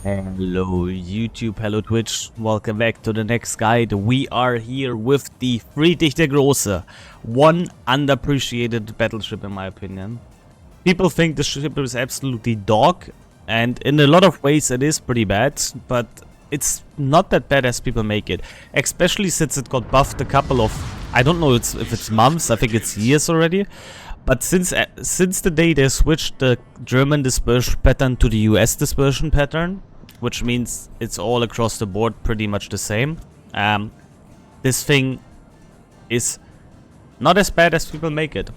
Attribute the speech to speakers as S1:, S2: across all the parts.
S1: Hello YouTube, hello Twitch, welcome back to the next guide. We are here with the Friedrich der Grosse, one underappreciated battleship in my opinion. People think the ship is absolutely dog, and in a lot of ways it is pretty bad, but it's not that bad as people make it. Especially since it got buffed a couple of, I don't know if it's months, I think it's years already. But since the day they switched the German dispersion pattern to the US dispersion pattern, which means it's all across the board pretty much the same, this thing is not as bad as people make it.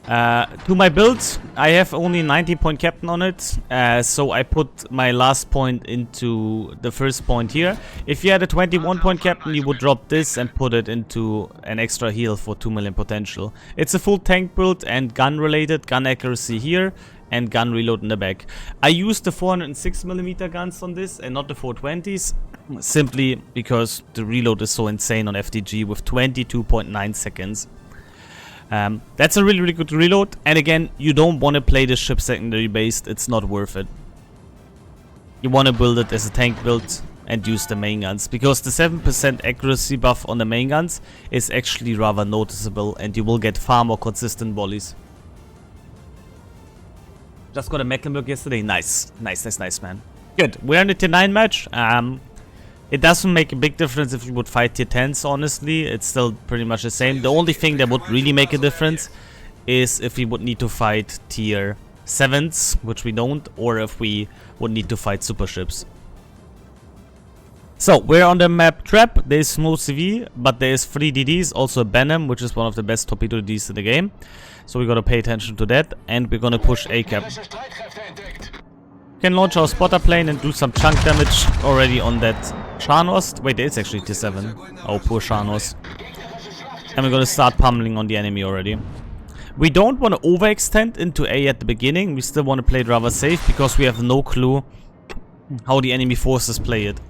S1: To my build, I have only 90-point captain on it, so I put my last point into the first point here. If you had a 21-point captain, you would drop this and put it into an extra heal for 2 million potential. It's a full tank build and gun related, gun accuracy here and gun reload in the back. I used the 406mm guns on this and not the 420s, simply because the reload is so insane on FTG with 22.9 seconds. That's a really good reload, and again, you don't want to play this ship secondary based, it's not worth it. You want to build it as a tank build and use the main guns, because the 7% accuracy buff on the main guns is actually rather noticeable and you will get far more consistent volleys. Just got a Mecklenburg yesterday, nice man. Good, we're in the tier 9 match. It doesn't make a big difference if you would fight tier 10s, honestly. It's still pretty much the same. The only thing that would really make a difference is if we would need to fight tier 7s, which we don't, or if we would need to fight super ships. So, we're on the map Trap. There is no CV, but there is 3 DDs, also a Benham, which is one of the best torpedo DDs in the game. So we gotta pay attention to that, and we're gonna push A-cap. Can launch our spotter plane and do some chunk damage already on that Shanos. Wait, it's actually tier 7. Oh, poor Shanos. And we're gonna start pummeling on the enemy already. We don't want to overextend into A at the beginning. We still want to play it rather safe because we have no clue how the enemy forces play it.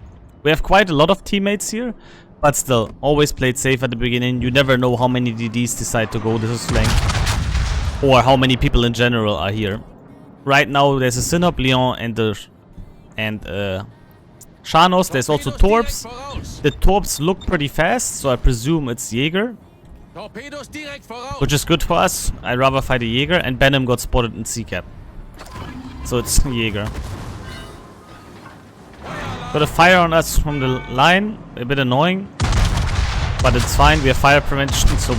S1: We have quite a lot of teammates here, but still, always play it safe at the beginning. You never know how many DDs decide to go this flank, or how many people in general are here. Right now there's a Sinop, Leon and Shanos. There's also Torps. The Torps look pretty fast, so I presume it's Jäger, which is good for us. I'd rather fight a Jäger, and Benham got spotted in C-cap, so it's Jäger. Got a fire on us from the line, a bit annoying, but it's fine. We have fire prevention, so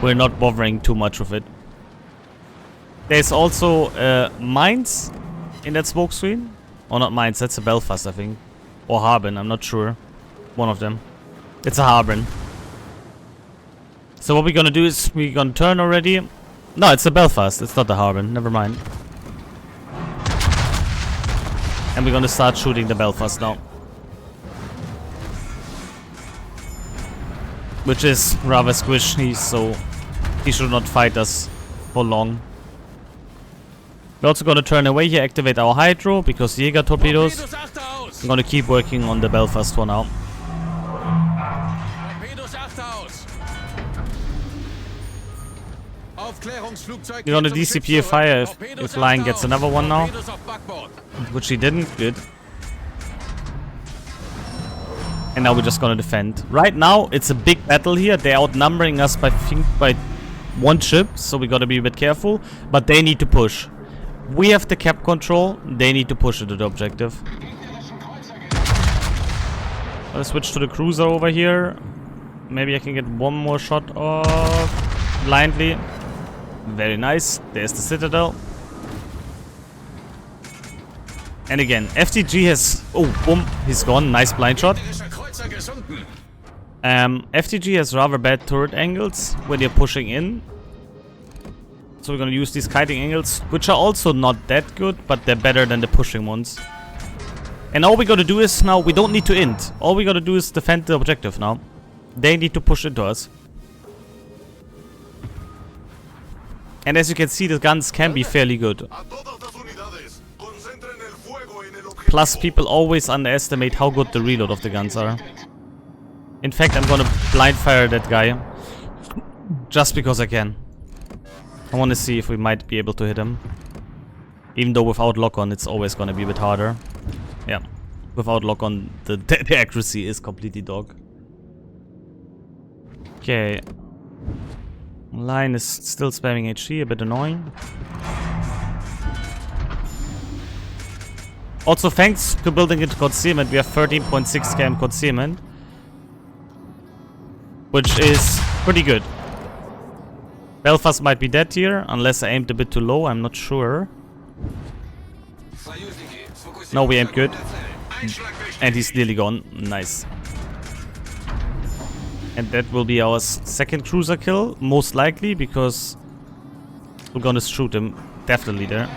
S1: we're not bothering too much with it. There's also mines in that smoke screen. Or not mines, that's a Belfast, I think. Or Harbin, I'm not sure. One of them. It's a Harbin. So what we're gonna do is we're gonna turn already. No, it's a Belfast, it's not the Harbin, never mind. And we're gonna start shooting the Belfast now. Which is rather squishy, so he should not fight us for long. We're also gonna turn away here, activate our Hydro, because Jäger torpedoes. I'm gonna keep working on the Belfast for now. We're gonna DCP a fire if Lion gets another one now. Which he didn't, good. And now we're just gonna defend. Right now, it's a big battle here. They're outnumbering us by 1 ship, so we gotta be a bit careful. But they need to push. We have the cap control, they need to push it to the objective. I'll switch to the cruiser over here. Maybe I can get one more shot off blindly. Very nice. There's the Citadel. And again, FTG has... Oh, boom, he's gone. Nice blind shot. FTG has rather bad turret angles when you're pushing in. So we're gonna use these kiting angles, which are also not that good, but they're better than the pushing ones. And all we gotta do is now, we don't need to int. All we gotta do is defend the objective now. They need to push into us. And as you can see, the guns can be fairly good. Plus, people always underestimate how good the reload of the guns are. In fact, I'm gonna blind fire that guy. Just because I can. I want to see if we might be able to hit him. Even though without lock-on, it's always gonna be a bit harder. Yeah. Without lock-on, the accuracy is completely dog. Okay. Line is still spamming HG, a bit annoying. Also, thanks to building into concealment, we have 13.6 km concealment. Which is pretty good. Belfast might be dead here, unless I aimed a bit too low, I'm not sure. No, we aimed good. And he's nearly gone. Nice. And that will be our second cruiser kill, most likely, because we're gonna shoot him definitely there.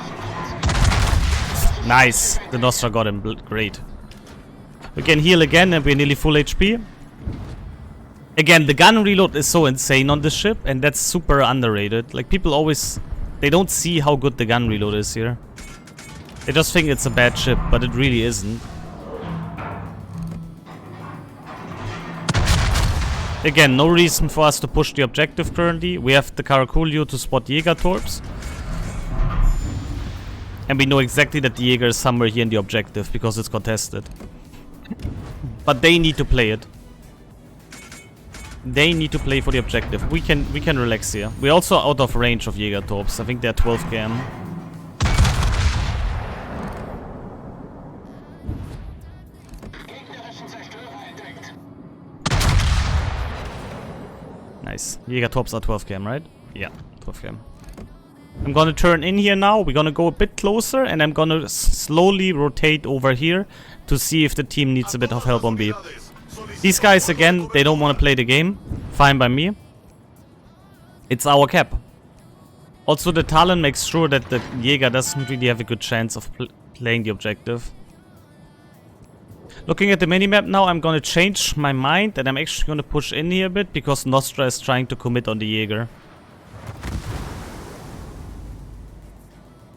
S1: Nice. The Nostra got him. Great. We can heal again and we're nearly full HP. Again, the gun reload is so insane on this ship, and that's super underrated. Like, people always... They don't see how good the gun reload is here. They just think it's a bad ship, but it really isn't. Again, no reason for us to push the objective currently. We have the Caraculio to spot Jäger torps. And we know exactly that the Jäger is somewhere here in the objective, because it's contested. But they need to play it. They need to play for the objective. We can relax here. We're also out of range of Jäger torps. I think they're 12 km. Nice. Jäger torps are 12 km, right? Yeah, 12 km. I'm gonna turn in here now. We're gonna go a bit closer, and I'm gonna slowly rotate over here to see if the team needs a bit of help on B. These guys, again, they don't want to play the game. Fine by me. It's our cap. Also, the Talon makes sure that the Jäger doesn't really have a good chance of playing the objective. Looking at the minimap now, I'm gonna change my mind, and I'm actually gonna push in here a bit, because Nostra is trying to commit on the Jäger.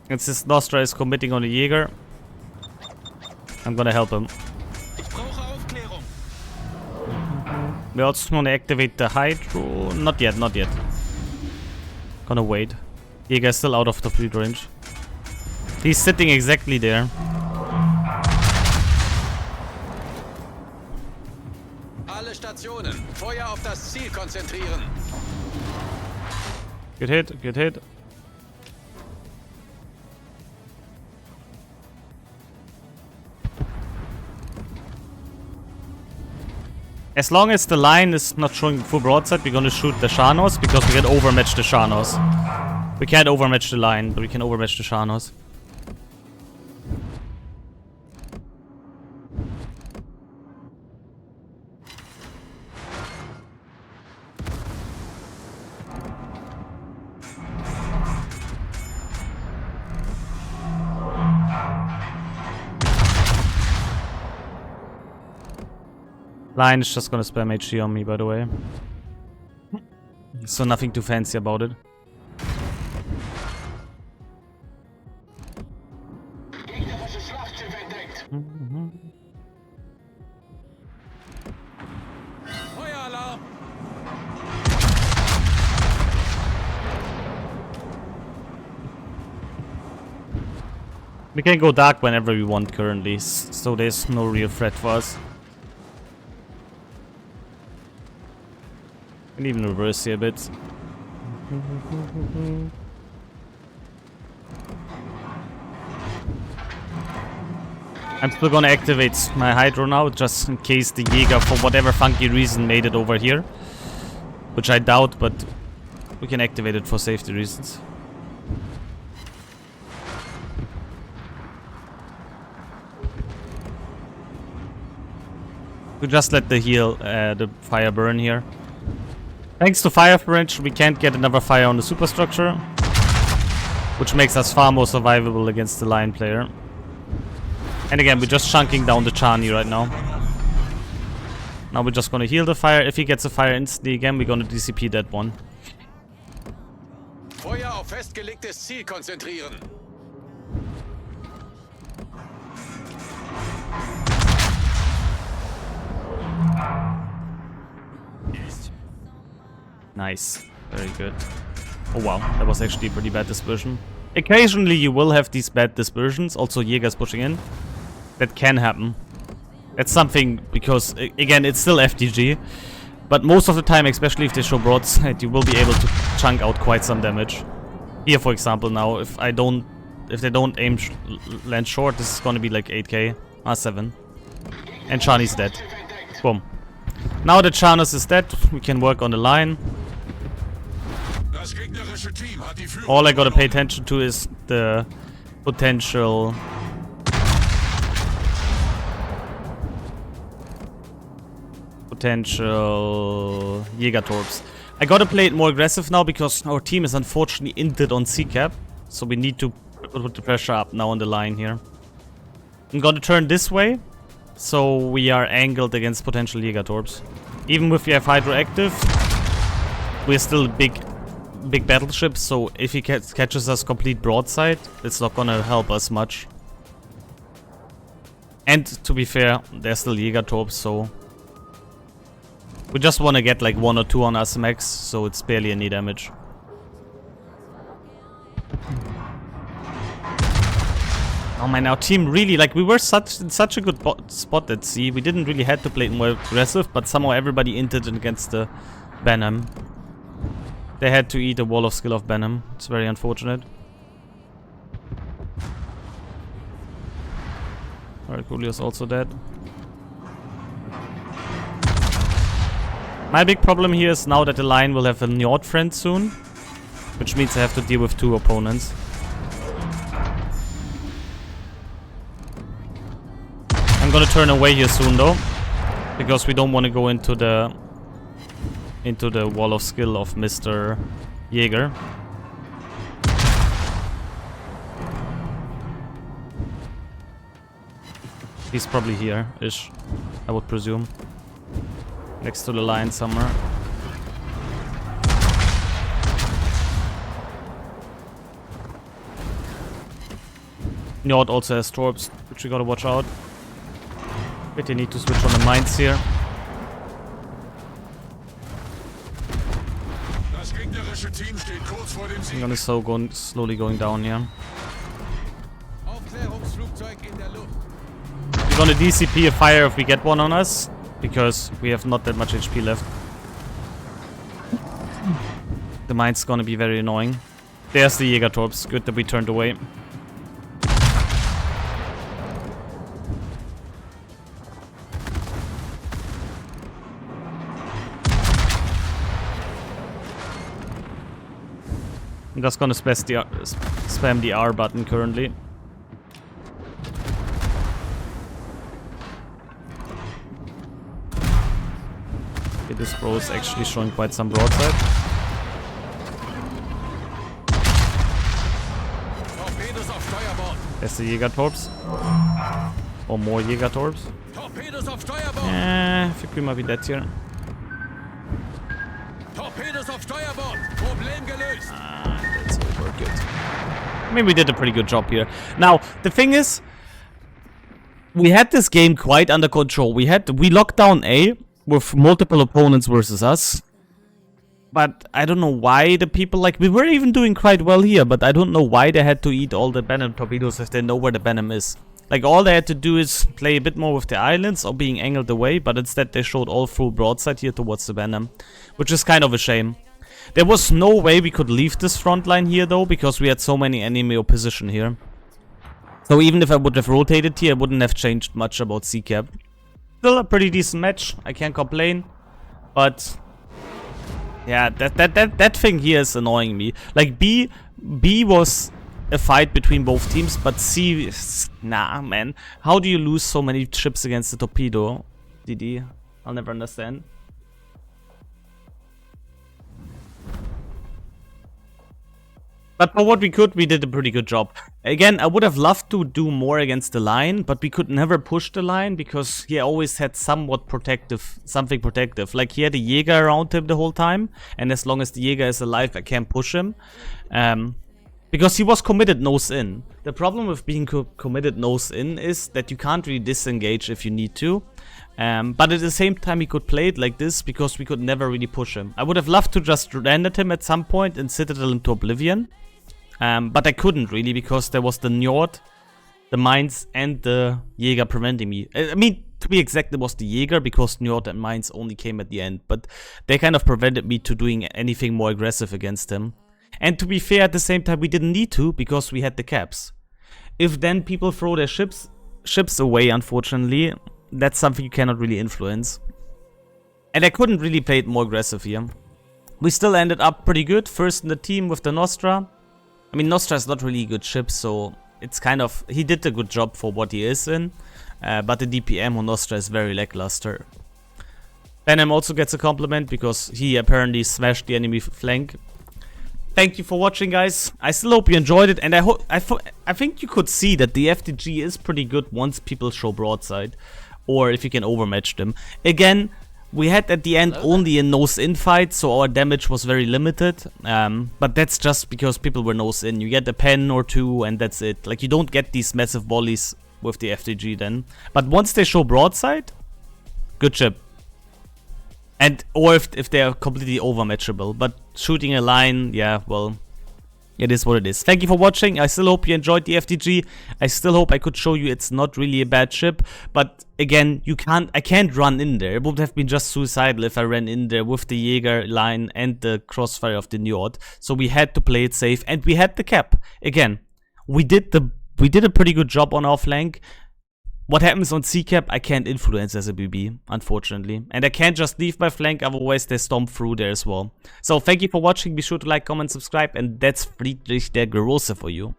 S1: And since Nostra is committing on the Jäger, I'm gonna help him. We also want to activate the Hydro. Not yet, not yet. Gonna wait. Jäger is still out of the fleet range. He's sitting exactly there.
S2: Alle Stationen, Feuer auf das Ziel konzentrieren.
S1: Good hit, good hit. As long as the line is not showing full broadside, we're gonna shoot the Shanos, because we can overmatch the Shanos. We can't overmatch the line, but we can overmatch the Shanos. Line is just gonna spam HG on me, by the way. So nothing too fancy about it.
S2: Feueralarm!
S1: We can go dark whenever we want currently, so there's no real threat for us. And even reverse here a bit. I'm still gonna activate my Hydro now, just in case the Jäger, for whatever funky reason, made it over here. Which I doubt, but we can activate it for safety reasons. We just let the fire burn here. Thanks to fire branch, we can't get another fire on the superstructure, which makes us far more survivable against the line player. And again, we're just chunking down the Chani right now. Now we're just gonna heal the fire. If he gets a fire instantly again, we're gonna DCP that one.
S2: Feuer auf festgelegtes Ziel konzentrieren.
S1: Nice. Very good. Oh wow, that was actually a pretty bad dispersion. Occasionally you will have these bad dispersions, also Jäger's pushing in. That can happen. That's something, because, again, it's still FDG. But most of the time, especially if they show broadside, you will be able to chunk out quite some damage. Here, for example, now, if they don't aim land short, this is gonna be like 8k. 7. And Chani's dead. Boom. Now that Chanis is dead, we can work on the line. All I gotta pay attention to is the potential Jägertorps. I gotta play it more aggressive now because our team is unfortunately inted on C-cap. So we need to put the pressure up now on the line here. I'm gonna turn this way, so we are angled against potential Jägertorps. Even if we have Hydro active, we're still big battleships, so if he catches us complete broadside, it's not gonna help us much. And to be fair, there's still Jägertorps, so we just want to get like 1 or 2 on us max, so it's barely any damage. Oh man, our team really, like, we were in such a good spot at sea. We didn't really have to play it more aggressive, but somehow everybody inted against the Benham. They had to eat a wall of skill of Benham. It's very unfortunate. Alright, Julio's also dead. My big problem here is now that the line will have a Njord friend soon, which means I have to deal with 2 opponents. I'm gonna turn away here soon though, because we don't want to go into the wall of skill of Mr. Jäger. He's probably here-ish, I would presume. Next to the line somewhere. Njord also has torps, which we gotta watch out. But they need to switch on the mines here. I'm gonna slowly going down here. We're gonna DCP a fire if we get one on us, because we have not that much HP left. The mine's gonna be very annoying. There's the Jägertorps. Good that we turned away. I'm just gonna spam the R button currently. Okay, this bro is actually showing quite some broadside. There's the Jägertorps. Or more Jägertorps. Ich fick mal wie das hier. That's over good. I mean, we did a pretty good job here. Now, the thing is, we had this game quite under control. We locked down A with multiple opponents versus us. But I don't know why the people, like, we were even doing quite well here, but I don't know why they had to eat all the Benham torpedoes if they know where the Benham is. Like, all they had to do is play a bit more with the islands or being angled away, but instead they showed all full broadside here towards the Benham, which is kind of a shame. There was no way we could leave this front line here though, because we had so many enemy opposition here. So even if I would have rotated here, I wouldn't have changed much about C-cap. Still a pretty decent match, I can't complain. But yeah, that thing here is annoying me. Like B was a fight between both teams, but C, nah man. How do you lose so many ships against the torpedo? DD, I'll never understand. But for what we could, we did a pretty good job. Again, I would have loved to do more against the line, but we could never push the line because he always had something protective. Like he had a Jäger around him the whole time, and as long as the Jäger is alive, I can't push him. Because he was committed nose in. The problem with being committed nose in is that you can't really disengage if you need to. But at the same time, he could play it like this because we could never really push him. I would have loved to just render him at some point and citadel him to oblivion. But I couldn't really because there was the Njord, the Mainz, and the Jäger preventing me. I mean, to be exact, it was the Jäger because Njord and Mainz only came at the end. But they kind of prevented me to doing anything more aggressive against him. And to be fair, at the same time, we didn't need to because we had the caps. If then people throw their ships away, unfortunately, that's something you cannot really influence. And I couldn't really play it more aggressive here. We still ended up pretty good. First in the team with the Nostra. I mean, Nostra is not really a good ship, so it's kind of... He did a good job for what he is in. But the DPM on Nostra is very lackluster. Venom also gets a compliment because he apparently smashed the enemy flank. Thank you for watching, guys. I still hope you enjoyed it, and I think you could see that the FDG is pretty good once people show broadside, or if you can overmatch them. Again, we had at the end only a nose-in fight, so our damage was very limited. But that's just because people were nose-in. You get a pen or two, and that's it. Like, you don't get these massive volleys with the FDG then. But once they show broadside, good ship. And or if they are completely overmatchable. But shooting a line, yeah, well, it is what it is. Thank you for watching. I still hope you enjoyed the FDG. I still hope I could show you it's not really a bad ship. But again, I can't run in there. It would have been just suicidal if I ran in there with the Jäger line and the crossfire of the Njord. So we had to play it safe, and we had the cap. Again, we did a pretty good job on our flank. What happens on C-cap, I can't influence as a BB, unfortunately. And I can't just leave my flank, otherwise they stomp through there as well. So thank you for watching, be sure to like, comment, subscribe, and that's Friedrich der Grosse for you.